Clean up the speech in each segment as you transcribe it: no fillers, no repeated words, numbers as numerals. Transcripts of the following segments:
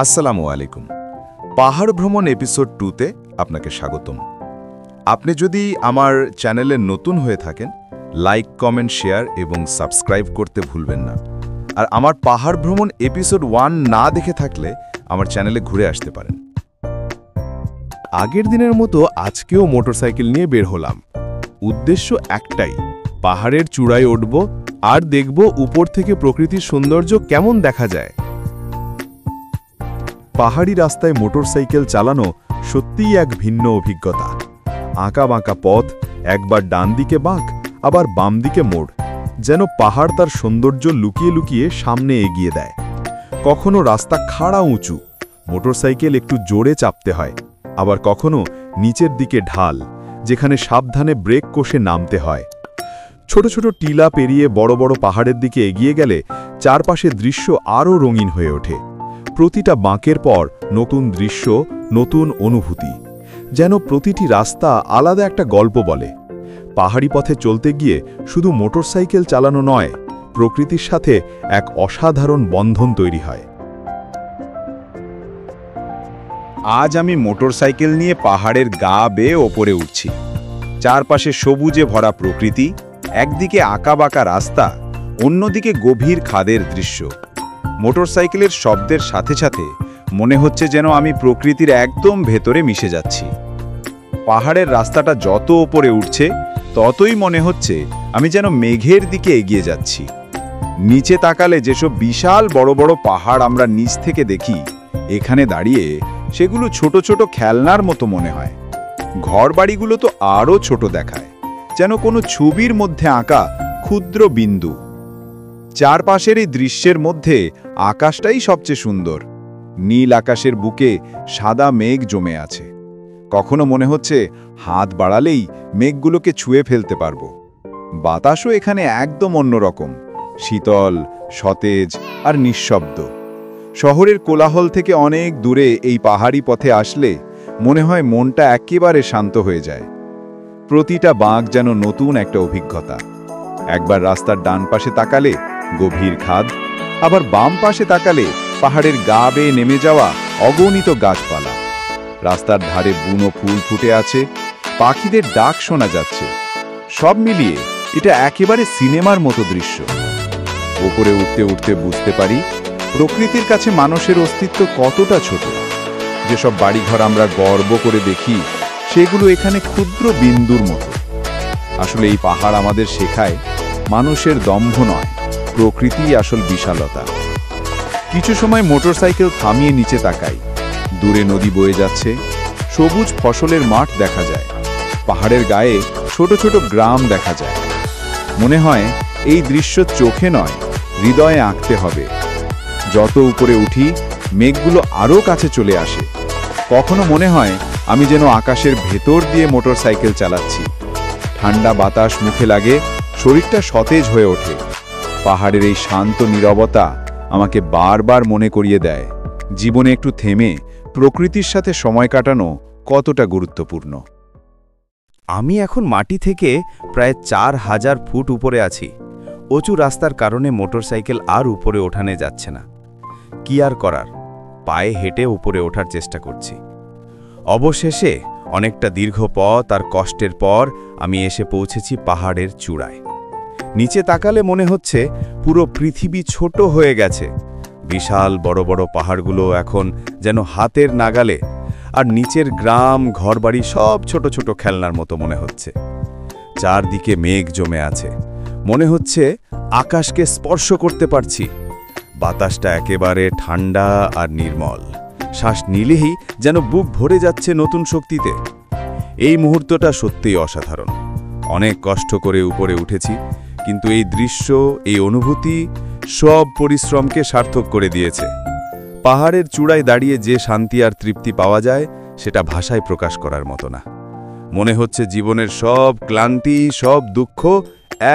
আসসালামু আলাইকুম। পাহাড় ভ্রমণ এপিসোড 2তে আপনাকে স্বাগতম। আপনি যদি আমার চ্যানেলে নতুন হয়ে থাকেন, লাইক, কমেন্ট, শেয়ার এবং সাবস্ক্রাইব করতে ভুলবেন না। আর আমার পাহাড় ভ্রমণ এপিসোড 1 না দেখে থাকলে আমার চ্যানেলে ঘুরে আসতে পারেন। আগের দিনের মতো আজকেও মোটরসাইকেল নিয়ে বের হলাম। উদ্দেশ্য একটাই, পাহাড়ের চূড়ায় উঠব আর দেখব উপর থেকে প্রকৃতির সৌন্দর্য কেমন দেখা যায়। পাহাড়ি রাস্তায় মোটরসাইকেল চালানো সত্যিই এক ভিন্ন অভিজ্ঞতা। আঁকা বাঁকা পথ, একবার ডান দিকে বাঁক, আবার বাম দিকে মোড়, যেন পাহাড় তার সৌন্দর্য লুকিয়ে লুকিয়ে সামনে এগিয়ে দেয়। কখনো রাস্তা খাড়া উঁচু, মোটরসাইকেল একটু জোরে চাপতে হয়, আবার কখনো নিচের দিকে ঢাল, যেখানে সাবধানে ব্রেক কষে নামতে হয়। ছোট ছোট টিলা পেরিয়ে বড় বড় পাহাড়ের দিকে এগিয়ে গেলে চারপাশে দৃশ্য আরও রঙিন হয়ে ওঠে। প্রতিটা বাঁকের পর নতুন দৃশ্য, নতুন অনুভূতি, যেন প্রতিটি রাস্তা আলাদা একটা গল্প বলে। পাহাড়ি পথে চলতে গিয়ে শুধু মোটরসাইকেল চালানো নয়, প্রকৃতির সাথে এক অসাধারণ বন্ধন তৈরি হয়। আজ আমি মোটরসাইকেল নিয়ে পাহাড়ের গা বেয়ে ওপরে উঠছি। চারপাশে সবুজে ভরা প্রকৃতি, একদিকে আঁকাবাঁকা রাস্তা, অন্যদিকে গভীর খাদের দৃশ্য। মোটরসাইকেলের শব্দের সাথে সাথে মনে হচ্ছে যেন আমি প্রকৃতির একদম ভেতরে মিশে যাচ্ছি। পাহাড়ের রাস্তাটা যত ওপরে উঠছে ততই মনে হচ্ছে আমি যেন মেঘের দিকে এগিয়ে যাচ্ছি। নিচে তাকালে যেসব বিশাল বড় বড় পাহাড় আমরা নিচ থেকে দেখি, এখানে দাঁড়িয়ে সেগুলো ছোট ছোট খেলনার মতো মনে হয়। ঘরবাড়িগুলো তো আরও ছোট দেখায়, যেন কোনো ছবির মধ্যে আঁকা ক্ষুদ্র বিন্দু। চারপাশের এই দৃশ্যের মধ্যে আকাশটাই সবচেয়ে সুন্দর। নীল আকাশের বুকে সাদা মেঘ জমে আছে। কখনো মনে হচ্ছে হাত বাড়ালেই মেঘগুলোকে ছুঁয়ে ফেলতে পারবো। বাতাসও এখানে একদম অন্যরকম, শীতল, সতেজ আর নিঃশব্দ। শহরের কোলাহল থেকে অনেক দূরে এই পাহাড়ি পথে আসলে মনে হয় মনটা একেবারে শান্ত হয়ে যায়। প্রতিটা বাঁক যেন নতুন একটা অভিজ্ঞতা। একবার রাস্তার ডান পাশে তাকালে গভীর খাদ, আবার বাম পাশে তাকালে পাহাড়ের গা বেয়ে নেমে যাওয়া অগণিত গাছপালা। রাস্তার ধারে বুনো ফুল ফুটে আছে, পাখিদের ডাক শোনা যাচ্ছে। সব মিলিয়ে এটা একেবারে সিনেমার মতো দৃশ্য। ওপরে উঠতে উঠতে বুঝতে পারি প্রকৃতির কাছে মানুষের অস্তিত্ব কতটা ছোট। যেসব বাড়িঘর আমরা গর্ব করে দেখি, সেগুলো এখানে ক্ষুদ্র বিন্দুর মতো। আসলে এই পাহাড় আমাদের শেখায় মানুষের দম্ভ নয়, প্রকৃতিই আসল বিশালতা। কিছু সময় মোটরসাইকেল থামিয়ে নিচে তাকাই। দূরে নদী বয়ে যাচ্ছে, সবুজ ফসলের মাঠ দেখা যায়, পাহাড়ের গায়ে ছোট ছোট গ্রাম দেখা যায়। মনে হয় এই দৃশ্য চোখে নয়, হৃদয়ে আঁকতে হবে। যত উপরে উঠি মেঘগুলো আরও কাছে চলে আসে। কখনো মনে হয় আমি যেন আকাশের ভেতর দিয়ে মোটরসাইকেল চালাচ্ছি। ঠান্ডা বাতাস মুখে লাগে, শরীরটা সতেজ হয়ে ওঠে। পাহাড়ের এই শান্ত নীরবতা আমাকে বারবার মনে করিয়ে দেয় জীবনে একটু থেমে প্রকৃতির সাথে সময় কাটানো কতটা গুরুত্বপূর্ণ। আমি এখন মাটি থেকে প্রায় 4000 ফুট উপরে আছি। উঁচু রাস্তার কারণে মোটরসাইকেল আর উপরে ওঠানো যাচ্ছে না। কি আর করার, পায়ে হেঁটে উপরে ওঠার চেষ্টা করছি। অবশেষে অনেকটা দীর্ঘ পথ আর কষ্টের পর আমি এসে পৌঁছেছি পাহাড়ের চূড়ায়। নিচে তাকালে মনে হচ্ছে পুরো পৃথিবী ছোট হয়ে গেছে। বিশাল বড় বড় পাহাড়গুলো এখন যেন হাতের নাগালে, আর নিচের গ্রাম, ঘরবাড়ি সব ছোট ছোট খেলনার মতো মনে হচ্ছে। চারদিকে মেঘ জমে আছে, মনে হচ্ছে আকাশকে স্পর্শ করতে পারছি। বাতাসটা একেবারে ঠান্ডা আর নির্মল। শ্বাস নিলেই যেন বুক ভরে যাচ্ছে নতুন শক্তিতে। এই মুহূর্তটা সত্যিই অসাধারণ। অনেক কষ্ট করে উপরে উঠেছি, কিন্তু এই দৃশ্য, এই অনুভূতি সব পরিশ্রমকে সার্থক করে দিয়েছে। পাহাড়ের চূড়ায় দাঁড়িয়ে যে শান্তি আর তৃপ্তি পাওয়া যায়, সেটা ভাষায় প্রকাশ করার মতো না। মনে হচ্ছে জীবনের সব ক্লান্তি, সব দুঃখ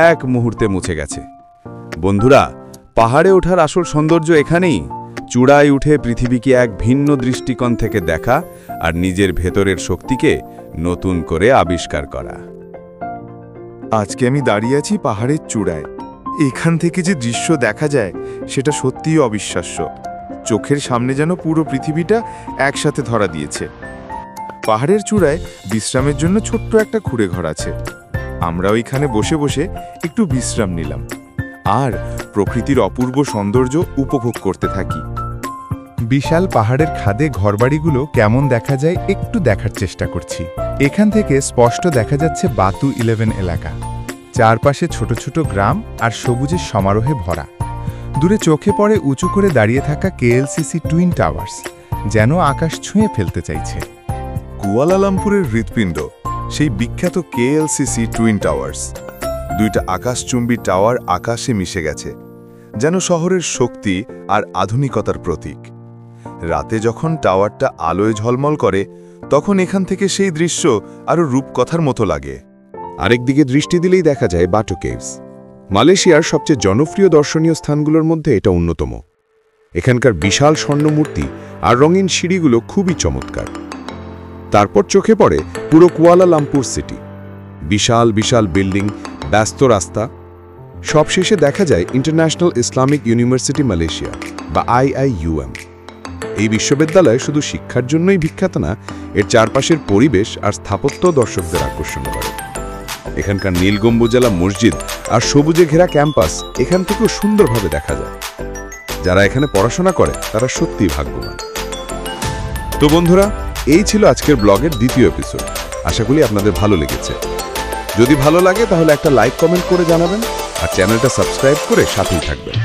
এক মুহূর্তে মুছে গেছে। বন্ধুরা, পাহাড়ে ওঠার আসল সৌন্দর্য এখানেই। চূড়ায় উঠে পৃথিবীকে এক ভিন্ন দৃষ্টিকোণ থেকে দেখা আর নিজের ভেতরের শক্তিকে নতুন করে আবিষ্কার করা। আজকে আমি দাঁড়িয়ে আছি পাহাড়ের চূড়ায়। এখান থেকে যে দৃশ্য দেখা যায় সেটা সত্যিই অবিশ্বাস্য। চোখের সামনে যেন পুরো পৃথিবীটা একসাথে ধরা দিয়েছে। পাহাড়ের চূড়ায় বিশ্রামের জন্য ছোট্ট একটা কুঁড়েঘর আছে। আমরা ওইখানে বসে বসে একটু বিশ্রাম নিলাম আর প্রকৃতির অপূর্ব সৌন্দর্য উপভোগ করতে থাকি। বিশাল পাহাড়ের খাদে ঘরবাড়িগুলো কেমন দেখা যায় একটু দেখার চেষ্টা করছি। এখান থেকে স্পষ্ট দেখা যাচ্ছে বাতু 11 এলাকা। চারপাশে ছোট ছোট গ্রাম আর সবুজের সমারোহে ভরা। দূরে চোখে পড়ে উঁচু করে দাঁড়িয়ে থাকা কেএলসিসি টুইন টাওয়ার্স, যেন আকাশ ছুঁয়ে ফেলতে চাইছে। কুয়ালালামপুরের হৃৎপিণ্ড সেই বিখ্যাত কেএলসিসি টুইন টাওয়ার্স। দুইটা আকাশচুম্বী টাওয়ার আকাশে মিশে গেছে, যেন শহরের শক্তি আর আধুনিকতার প্রতীক। রাতে যখন টাওয়ারটা আলোয় ঝলমল করে, তখন এখান থেকে সেই দৃশ্য আরও রূপকথার মতো লাগে। আরেকদিকে দৃষ্টি দিলেই দেখা যায় বাটু কেভস। মালয়েশিয়ার সবচেয়ে জনপ্রিয় দর্শনীয় স্থানগুলোর মধ্যে এটা অন্যতম। এখানকার বিশাল স্বর্ণমূর্তি আর রঙিন সিঁড়িগুলো খুবই চমৎকার। তারপর চোখে পড়ে পুরো কুয়ালালামপুর সিটি। বিশাল বিশাল বিল্ডিং, ব্যস্ত রাস্তা। সবশেষে দেখা যায় ইন্টারন্যাশনাল ইসলামিক ইউনিভার্সিটি মালয়েশিয়া বা IIUM। এই বিশ্ববিদ্যালয় শুধু শিক্ষার জন্যই বিখ্যাত না, এর চারপাশের পরিবেশ আর স্থাপত্য দর্শকদের আকর্ষণ করে। এখানকার নীলগম্বুজালা মসজিদ আর সবুজে ঘেরা ক্যাম্পাস এখান থেকেও সুন্দরভাবে দেখা যায়। যারা এখানে পড়াশোনা করে তারা সত্যিই ভাগ্যবান। তো বন্ধুরা, এই ছিল আজকের ব্লগের দ্বিতীয় এপিসোড। আশা করি আপনাদের ভালো লেগেছে। যদি ভালো লাগে তাহলে একটা লাইক কমেন্ট করে জানাবেন আর চ্যানেলটা সাবস্ক্রাইব করে সাথেই থাকবেন।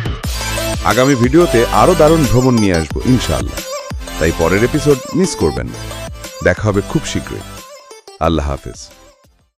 আগামী ভিডিওতে আরও দারুণ ভ্রমণ নিয়ে আসবো ইনশাআল্লাহ, তাই পরের এপিসোড মিস করবেন না। দেখা হবে খুব শীঘ্রই। আল্লাহ হাফেজ।